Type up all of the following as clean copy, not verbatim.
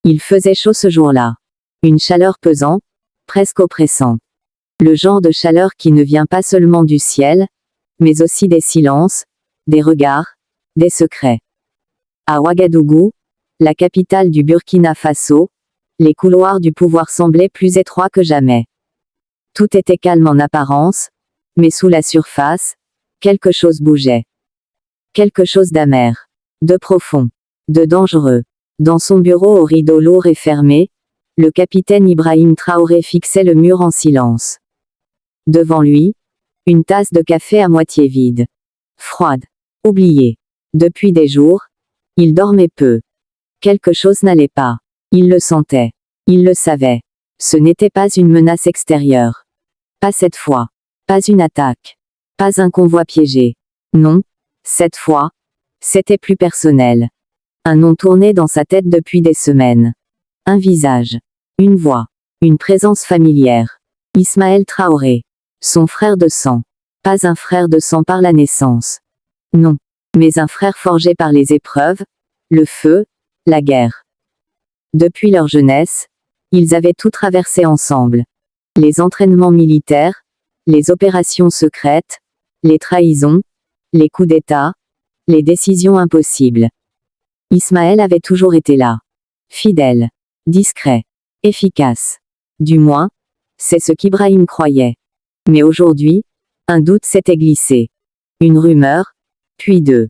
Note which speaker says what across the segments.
Speaker 1: Il faisait chaud ce jour-là. Une chaleur pesante, presque oppressante. Le genre de chaleur qui ne vient pas seulement du ciel, mais aussi des silences, des regards, des secrets. À Ouagadougou, la capitale du Burkina Faso, les couloirs du pouvoir semblaient plus étroits que jamais. Tout était calme en apparence, mais sous la surface, quelque chose bougeait. Quelque chose d'amer, de profond, de dangereux. Dans son bureau aux rideaux lourds et fermés, le capitaine Ibrahim Traoré fixait le mur en silence. Devant lui, une tasse de café à moitié vide. Froide. Oubliée. Depuis des jours, il dormait peu. Quelque chose n'allait pas. Il le sentait. Il le savait. Ce n'était pas une menace extérieure. Pas cette fois. Pas une attaque. Pas un convoi piégé. Non. Cette fois, c'était plus personnel. Un nom tournait dans sa tête depuis des semaines. Un visage. Une voix. Une présence familière. Ismaël Traoré. Son frère de sang. Pas un frère de sang par la naissance. Non. Mais un frère forgé par les épreuves, le feu, la guerre. Depuis leur jeunesse, ils avaient tout traversé ensemble. Les entraînements militaires, les opérations secrètes, les trahisons, les coups d'État, les décisions impossibles. Ismaël avait toujours été là. Fidèle, discret, efficace. Du moins, c'est ce qu'Ibrahim croyait. Mais aujourd'hui, un doute s'était glissé. Une rumeur, puis deux.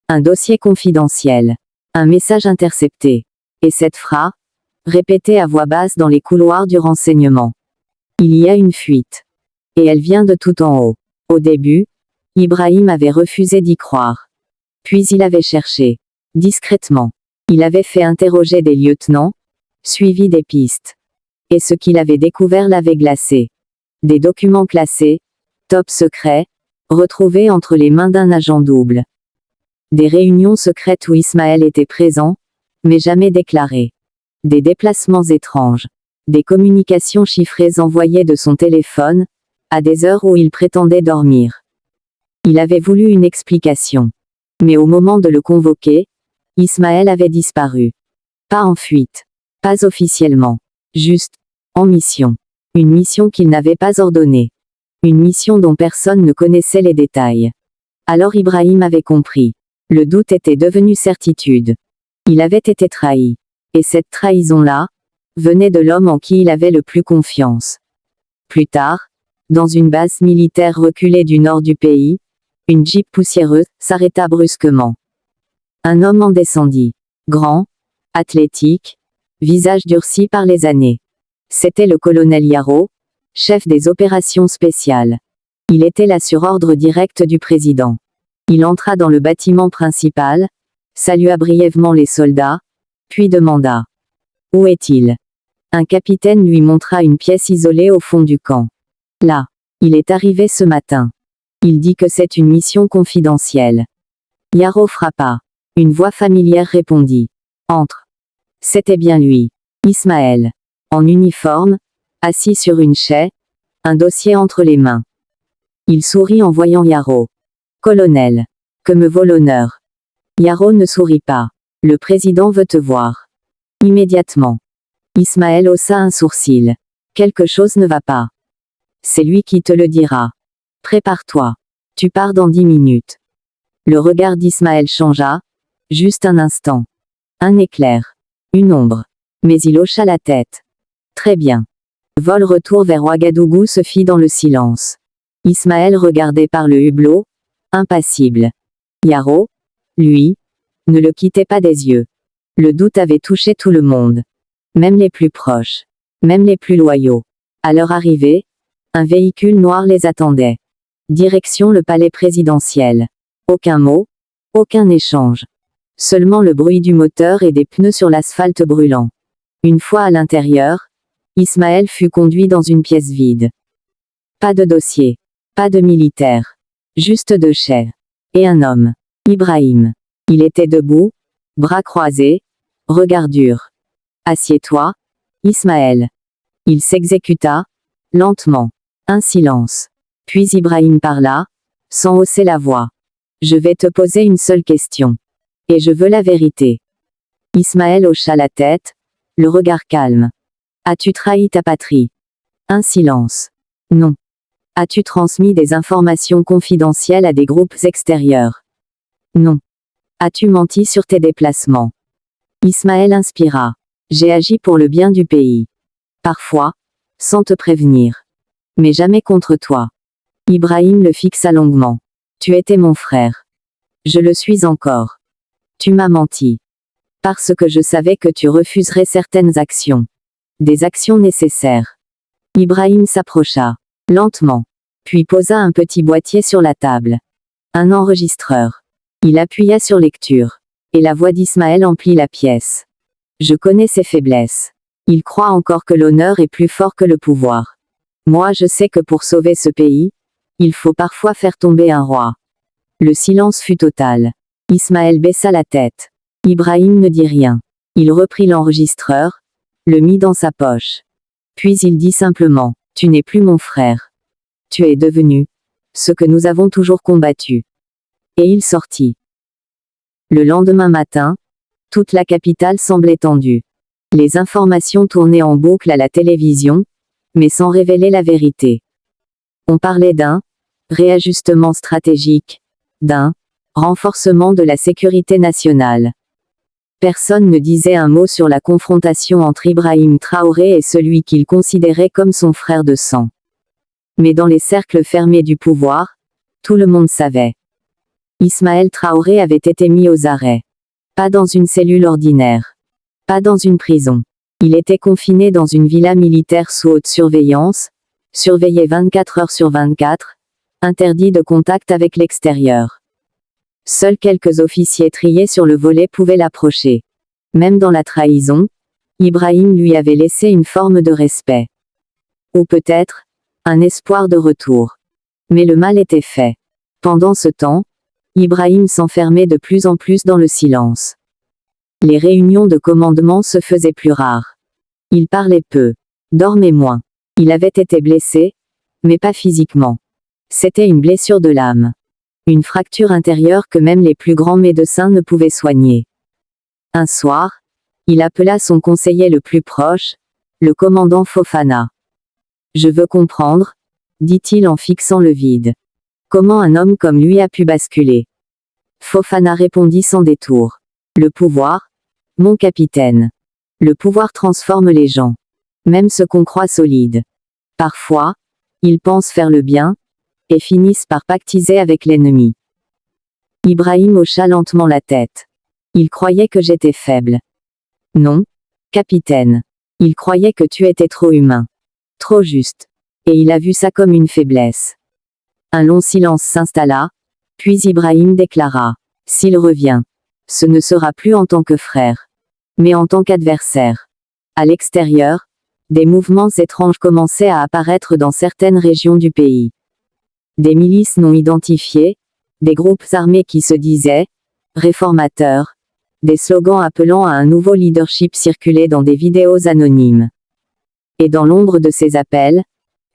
Speaker 1: Un dossier confidentiel. Un message intercepté. Et cette phrase, répétée à voix basse dans les couloirs du renseignement. Il y a une fuite. Et elle vient de tout en haut. Au début, Ibrahim avait refusé d'y croire. Puis il avait cherché. Discrètement. Il avait fait interroger des lieutenants, suivi des pistes. Et ce qu'il avait découvert l'avait glacé. Des documents classés, top secrets, retrouvés entre les mains d'un agent double. Des réunions secrètes où Ismaël était présent, mais jamais déclaré. Des déplacements étranges. Des communications chiffrées envoyées de son téléphone, à des heures où il prétendait dormir. Il avait voulu une explication. Mais au moment de le convoquer, Ismaël avait disparu. Pas en fuite. Pas officiellement. Juste, en mission. Une mission qu'il n'avait pas ordonnée. Une mission dont personne ne connaissait les détails. Alors Ibrahim avait compris. Le doute était devenu certitude. Il avait été trahi. Et cette trahison-là, venait de l'homme en qui il avait le plus confiance. Plus tard, dans une base militaire reculée du nord du pays, une Jeep poussiéreuse s'arrêta brusquement. Un homme en descendit. Grand, athlétique, visage durci par les années. C'était le colonel Yaro, chef des opérations spéciales. Il était là sur ordre direct du président. Il entra dans le bâtiment principal, salua brièvement les soldats, puis demanda. Où est-il? Un capitaine lui montra une pièce isolée au fond du camp. Là. Il est arrivé ce matin. Il dit que c'est une mission confidentielle. Yaro frappa. Une voix familière répondit. Entre. C'était bien lui. Ismaël. En uniforme, assis sur une chaise, un dossier entre les mains. Il sourit en voyant Yaro. Colonel. Que me vaut l'honneur? Yaro ne sourit pas. Le président veut te voir. Immédiatement. Ismaël haussa un sourcil. Quelque chose ne va pas. C'est lui qui te le dira. Prépare-toi. Tu pars dans 10 minutes. Le regard d'Ismaël changea. Juste un instant. Un éclair. Une ombre. Mais il hocha la tête. Très bien. Le vol retour vers Ouagadougou se fit dans le silence. Ismaël regardait par le hublot, impassible. Yaro, lui, ne le quittait pas des yeux. Le doute avait touché tout le monde. Même les plus proches. Même les plus loyaux. À leur arrivée, un véhicule noir les attendait. Direction le palais présidentiel. Aucun mot, aucun échange. Seulement le bruit du moteur et des pneus sur l'asphalte brûlant. Une fois à l'intérieur, Ismaël fut conduit dans une pièce vide. Pas de dossier. Pas de militaire. Juste deux chaises. Et un homme. Ibrahim. Il était debout, bras croisés, regard dur. Assieds-toi, Ismaël. Il s'exécuta, lentement. Un silence. Puis Ibrahim parla, sans hausser la voix. Je vais te poser une seule question. Et je veux la vérité. Ismaël hocha la tête, Le regard calme. As-tu trahi ta patrie? Un silence. Non. As-tu transmis des informations confidentielles à des groupes extérieurs? Non. As-tu menti sur tes déplacements? Ismaël inspira. J'ai agi pour le bien du pays. Parfois, sans te prévenir. Mais jamais contre toi. Ibrahim le fixa longuement. Tu étais mon frère. Je le suis encore. Tu m'as menti. Parce que je savais que tu refuserais certaines actions. Des actions nécessaires. Ibrahim s'approcha. Lentement. Puis posa un petit boîtier sur la table. Un enregistreur. Il appuya sur lecture. Et la voix d'Ismaël emplit la pièce. Je connais ses faiblesses. Il croit encore que l'honneur est plus fort que le pouvoir. Moi je sais que pour sauver ce pays, il faut parfois faire tomber un roi. Le silence fut total. Ismaël baissa la tête. Ibrahim ne dit rien. Il reprit l'enregistreur, le mit dans sa poche. Puis il dit simplement, tu n'es plus mon frère. Tu es devenu ce que nous avons toujours combattu. Et il sortit. Le lendemain matin, toute la capitale semblait tendue. Les informations tournaient en boucle à la télévision, mais sans révéler la vérité. On parlait d'un réajustement stratégique, d'un renforcement de la sécurité nationale. Personne ne disait un mot sur la confrontation entre Ibrahim Traoré et celui qu'il considérait comme son frère de sang. Mais dans les cercles fermés du pouvoir, tout le monde savait. Ismaël Traoré avait été mis aux arrêts. Pas dans une cellule ordinaire. Pas dans une prison. Il était confiné dans une villa militaire sous haute surveillance, surveillé 24 heures sur 24, interdit de contact avec l'extérieur. Seuls quelques officiers triés sur le volet pouvaient l'approcher. Même dans la trahison, Ibrahim lui avait laissé une forme de respect. Ou peut-être, un espoir de retour. Mais le mal était fait. Pendant ce temps, Ibrahim s'enfermait de plus en plus dans le silence. Les réunions de commandement se faisaient plus rares. Il parlait peu, dormait moins. Il avait été blessé, mais pas physiquement. C'était une blessure de l'âme. Une fracture intérieure que même les plus grands médecins ne pouvaient soigner. Un soir, il appela son conseiller le plus proche, le commandant Fofana. Je veux comprendre, dit-il en fixant le vide. Comment un homme comme lui a pu basculer? Fofana répondit sans détour. Le pouvoir, mon capitaine. Le pouvoir transforme les gens. Même ceux qu'on croit solides. Parfois, ils pensent faire le bien, et finissent par pactiser avec l'ennemi. Ibrahim hocha lentement la tête. Il croyait que j'étais faible. Non, capitaine. Il croyait que tu étais trop humain. Trop juste. Et il a vu ça comme une faiblesse. Un long silence s'installa, puis Ibrahim déclara. S'il revient, ce ne sera plus en tant que frère, mais en tant qu'adversaire. À l'extérieur, des mouvements étranges commençaient à apparaître dans certaines régions du pays. Des milices non identifiées, des groupes armés qui se disaient réformateurs, des slogans appelant à un nouveau leadership circulaient dans des vidéos anonymes. Et dans l'ombre de ces appels,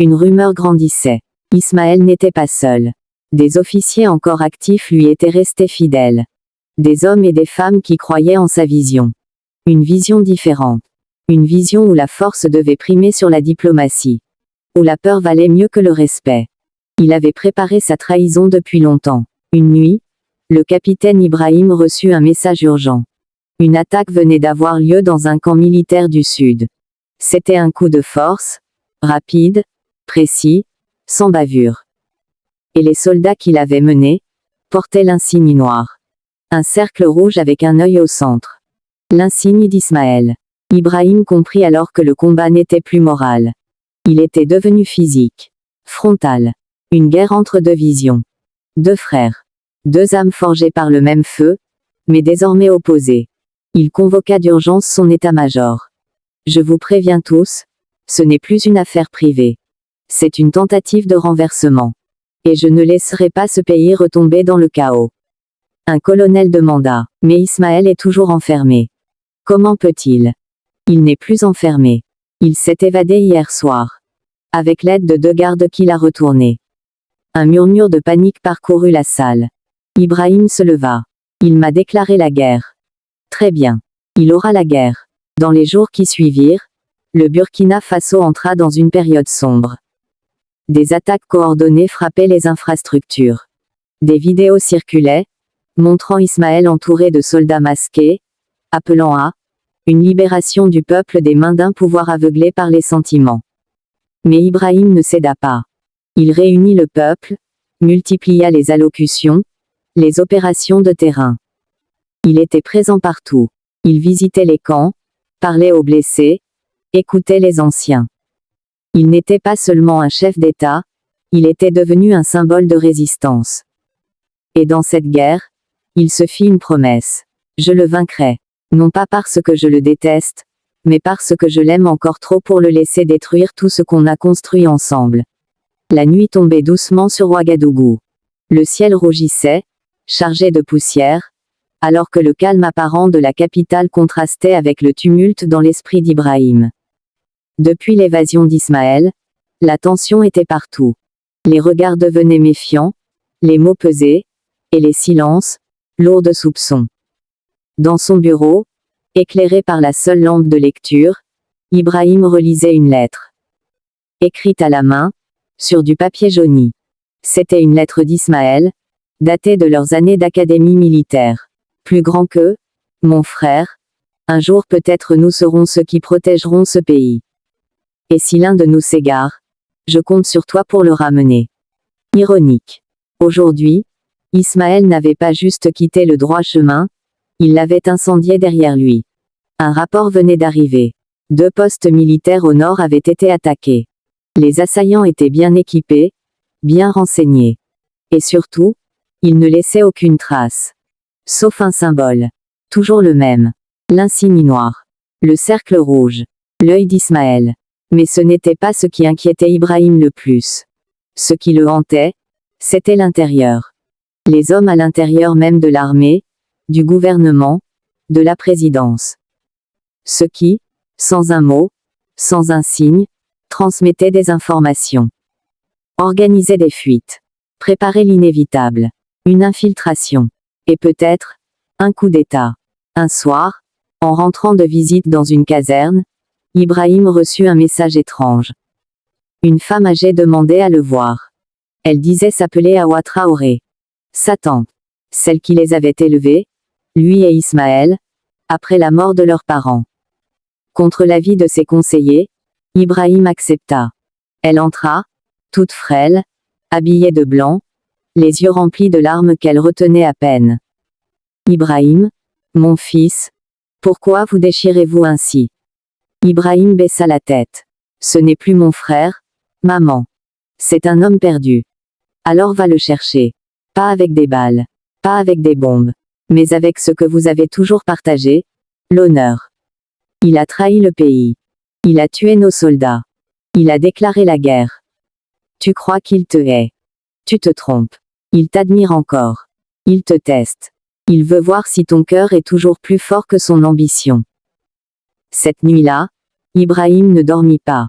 Speaker 1: une rumeur grandissait. Ismaël n'était pas seul. Des officiers encore actifs lui étaient restés fidèles. Des hommes et des femmes qui croyaient en sa vision. Une vision différente. Une vision où la force devait primer sur la diplomatie. Où la peur valait mieux que le respect. Il avait préparé sa trahison depuis longtemps. Une nuit, le capitaine Ibrahim reçut un message urgent. Une attaque venait d'avoir lieu dans un camp militaire du Sud. C'était un coup de force, rapide, précis, sans bavure. Et les soldats qui l'avaient mené portaient l'insigne noir. Un cercle rouge avec un œil au centre. L'insigne d'Ismaël. Ibrahim comprit alors que le combat n'était plus moral. Il était devenu physique. Frontal. Une guerre entre deux visions. Deux frères. Deux âmes forgées par le même feu, mais désormais opposées. Il convoqua d'urgence son état-major. Je vous préviens tous, ce n'est plus une affaire privée. C'est une tentative de renversement. Et je ne laisserai pas ce pays retomber dans le chaos. Un colonel demanda. Mais Ismaël est toujours enfermé. Comment peut-il? Il n'est plus enfermé. Il s'est évadé hier soir. Avec l'aide de deux gardes qui l'a retourné. Un murmure de panique parcourut la salle. Ibrahim se leva. Il m'a déclaré la guerre. Très bien. Il aura la guerre. Dans les jours qui suivirent, le Burkina Faso entra dans une période sombre. Des attaques coordonnées frappaient les infrastructures. Des vidéos circulaient, montrant Ismaël entouré de soldats masqués, appelant à une libération du peuple des mains d'un pouvoir aveuglé par les sentiments. Mais Ibrahim ne céda pas. Il réunit le peuple, multiplia les allocutions, les opérations de terrain. Il était présent partout. Il visitait les camps, parlait aux blessés, écoutait les anciens. Il n'était pas seulement un chef d'État, il était devenu un symbole de résistance. Et dans cette guerre, il se fit une promesse. Je le vaincrai. Non pas parce que je le déteste, mais parce que je l'aime encore trop pour le laisser détruire tout ce qu'on a construit ensemble. La nuit tombait doucement sur Ouagadougou. Le ciel rougissait, chargé de poussière, alors que le calme apparent de la capitale contrastait avec le tumulte dans l'esprit d'Ibrahim. Depuis l'évasion d'Ismaël, la tension était partout. Les regards devenaient méfiants, les mots pesés, et les silences, lourds de soupçons. Dans son bureau, éclairé par la seule lampe de lecture, Ibrahim relisait une lettre. Écrite à la main, sur du papier jauni. C'était une lettre d'Ismaël, datée de leurs années d'académie militaire. Plus grand que, mon frère, un jour peut-être nous serons ceux qui protégeront ce pays. Et si l'un de nous s'égare, je compte sur toi pour le ramener. Ironique. Aujourd'hui, Ismaël n'avait pas juste quitté le droit chemin, il l'avait incendié derrière lui. Un rapport venait d'arriver. 2 postes militaires au nord avaient été attaqués. Les assaillants étaient bien équipés, bien renseignés. Et surtout, ils ne laissaient aucune trace. Sauf un symbole. Toujours le même. L'insigne noir. Le cercle rouge. L'œil d'Ismaël. Mais ce n'était pas ce qui inquiétait Ibrahim le plus. Ce qui le hantait, c'était l'intérieur. Les hommes à l'intérieur même de l'armée, du gouvernement, de la présidence. Ceux qui, sans un mot, sans un signe, transmettaient des informations. Organisaient des fuites. Préparaient l'inévitable. Une infiltration. Et peut-être, un coup d'État. Un soir, en rentrant de visite dans une caserne, Ibrahim reçut un message étrange. Une femme âgée demandait à le voir. Elle disait s'appeler Awa Traoré. Sa tante. Celle qui les avait élevés, lui et Ismaël, après la mort de leurs parents. Contre l'avis de ses conseillers, Ibrahim accepta. Elle entra, toute frêle, habillée de blanc, les yeux remplis de larmes qu'elle retenait à peine. Ibrahim, mon fils, pourquoi vous déchirez-vous ainsi? Ibrahim baissa la tête. Ce n'est plus mon frère, maman. C'est un homme perdu. Alors va le chercher. Pas avec des balles, pas avec des bombes, mais avec ce que vous avez toujours partagé, l'honneur. Il a trahi le pays. Il a tué nos soldats. Il a déclaré la guerre. Tu crois qu'il te hait. Tu te trompes. Il t'admire encore. Il te teste. Il veut voir si ton cœur est toujours plus fort que son ambition. Cette nuit-là, Ibrahim ne dormit pas.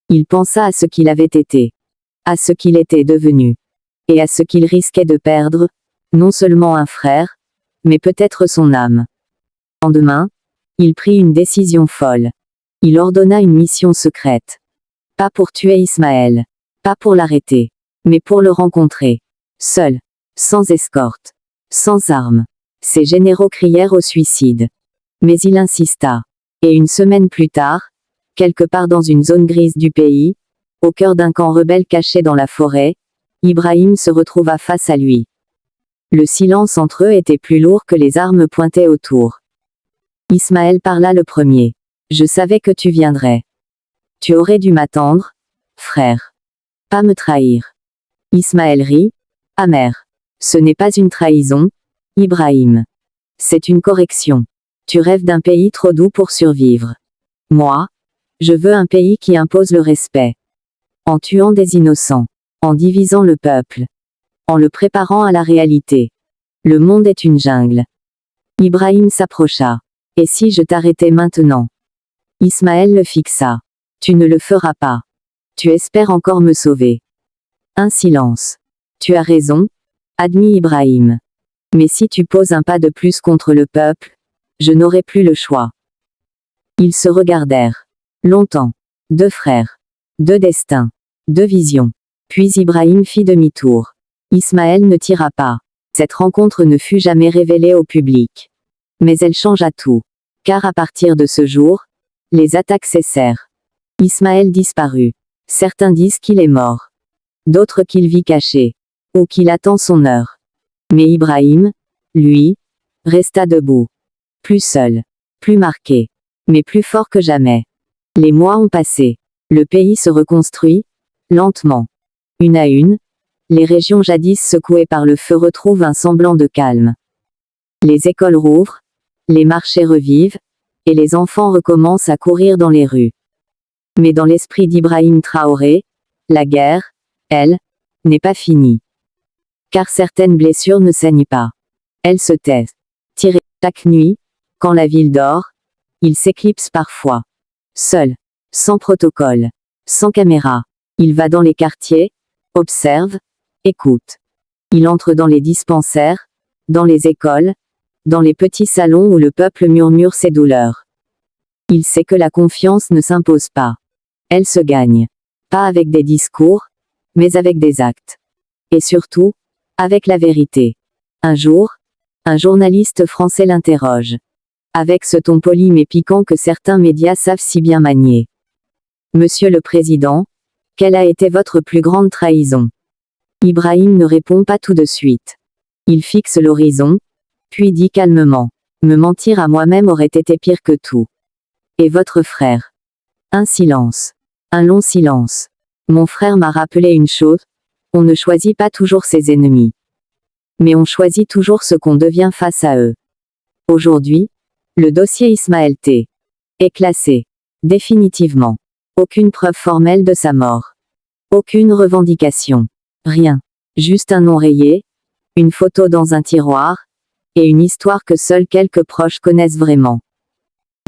Speaker 1: Il pensa à ce qu'il avait été. À ce qu'il était devenu. Et à ce qu'il risquait de perdre, non seulement un frère, mais peut-être son âme. Le lendemain, il prit une décision folle. Il ordonna une mission secrète. Pas pour tuer Ismaël. Pas pour l'arrêter. Mais pour le rencontrer. Seul. Sans escorte. Sans armes. Ses généraux crièrent au suicide. Mais il insista. Et une semaine plus tard, quelque part dans une zone grise du pays, au cœur d'un camp rebelle caché dans la forêt, Ibrahim se retrouva face à lui. Le silence entre eux était plus lourd que les armes pointées autour. Ismaël parla le premier. Je savais que tu viendrais. Tu aurais dû m'attendre, frère. Pas me trahir. Ismaël rit, amer. Ce n'est pas une trahison, Ibrahim. C'est une correction. Tu rêves d'un pays trop doux pour survivre. Moi, je veux un pays qui impose le respect. En tuant des innocents. En divisant le peuple. En le préparant à la réalité. Le monde est une jungle. Ibrahim s'approcha. Et si je t'arrêtais maintenant? Ismaël le fixa. Tu ne le feras pas. Tu espères encore me sauver. Un silence. Tu as raison, admit Ibrahim. Mais si tu poses un pas de plus contre le peuple, je n'aurai plus le choix. Ils se regardèrent. Longtemps. Deux frères. Deux destins. Deux visions. Puis Ibrahim fit demi-tour. Ismaël ne tira pas. Cette rencontre ne fut jamais révélée au public. Mais elle changea tout. Car à partir de ce jour, les attaques cessèrent. Ismaël disparut. Certains disent qu'il est mort. D'autres qu'il vit caché. Ou qu'il attend son heure. Mais Ibrahim, lui, resta debout. Plus seul. Plus marqué. Mais plus fort que jamais. Les mois ont passé. Le pays se reconstruit, lentement. Une à une, les régions jadis secouées par le feu retrouvent un semblant de calme. Les écoles rouvrent, les marchés revivent, et les enfants recommencent à courir dans les rues. Mais dans l'esprit d'Ibrahim Traoré, la guerre, elle, n'est pas finie. Car certaines blessures ne saignent pas. Elles se taisent. Tirées chaque nuit, quand la ville dort, il s'éclipse parfois. Seul, sans protocole, sans caméra, il va dans les quartiers, observe, écoute. Il entre dans les dispensaires, dans les écoles, dans les petits salons où le peuple murmure ses douleurs. Il sait que la confiance ne s'impose pas. Elle se gagne. Pas avec des discours, mais avec des actes. Et surtout, avec la vérité. Un jour, un journaliste français l'interroge. Avec ce ton poli mais piquant que certains médias savent si bien manier. Monsieur le Président, quelle a été votre plus grande trahison? Ibrahim ne répond pas tout de suite. Il fixe l'horizon, puis dit calmement. Me mentir à moi-même aurait été pire que tout. Et votre frère? Un silence. Un long silence. Mon frère m'a rappelé une chose, on ne choisit pas toujours ses ennemis. Mais on choisit toujours ce qu'on devient face à eux. Aujourd'hui, le dossier Ismaël T. est classé. Définitivement. Aucune preuve formelle de sa mort. Aucune revendication. Rien. Juste un nom rayé, une photo dans un tiroir, et une histoire que seuls quelques proches connaissent vraiment.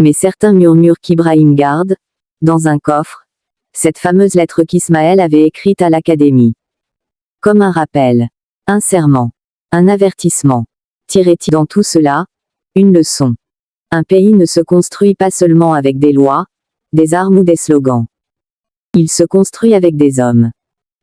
Speaker 1: Mais certains murmurent qu'Ibrahim garde, dans un coffre, cette fameuse lettre qu'Ismaël avait écrite à l'Académie. Comme un rappel. Un serment. Un avertissement. Tirait-il dans tout cela, une leçon. Un pays ne se construit pas seulement avec des lois, des armes ou des slogans. Il se construit avec des hommes.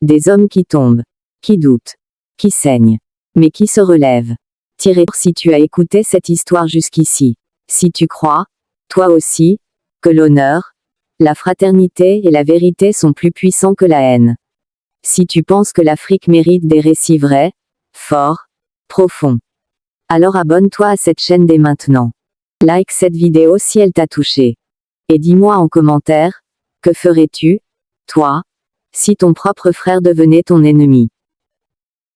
Speaker 1: Des hommes qui tombent, qui doutent, qui saignent, mais qui se relèvent. Si tu as écouté cette histoire jusqu'ici, si tu crois, toi aussi, que l'honneur, la fraternité et la vérité sont plus puissants que la haine. Si tu penses que l'Afrique mérite des récits vrais, forts, profonds, alors abonne-toi à cette chaîne dès maintenant. Like cette vidéo si elle t'a touché. Et dis-moi en commentaire, que ferais-tu, toi, si ton propre frère devenait ton ennemi?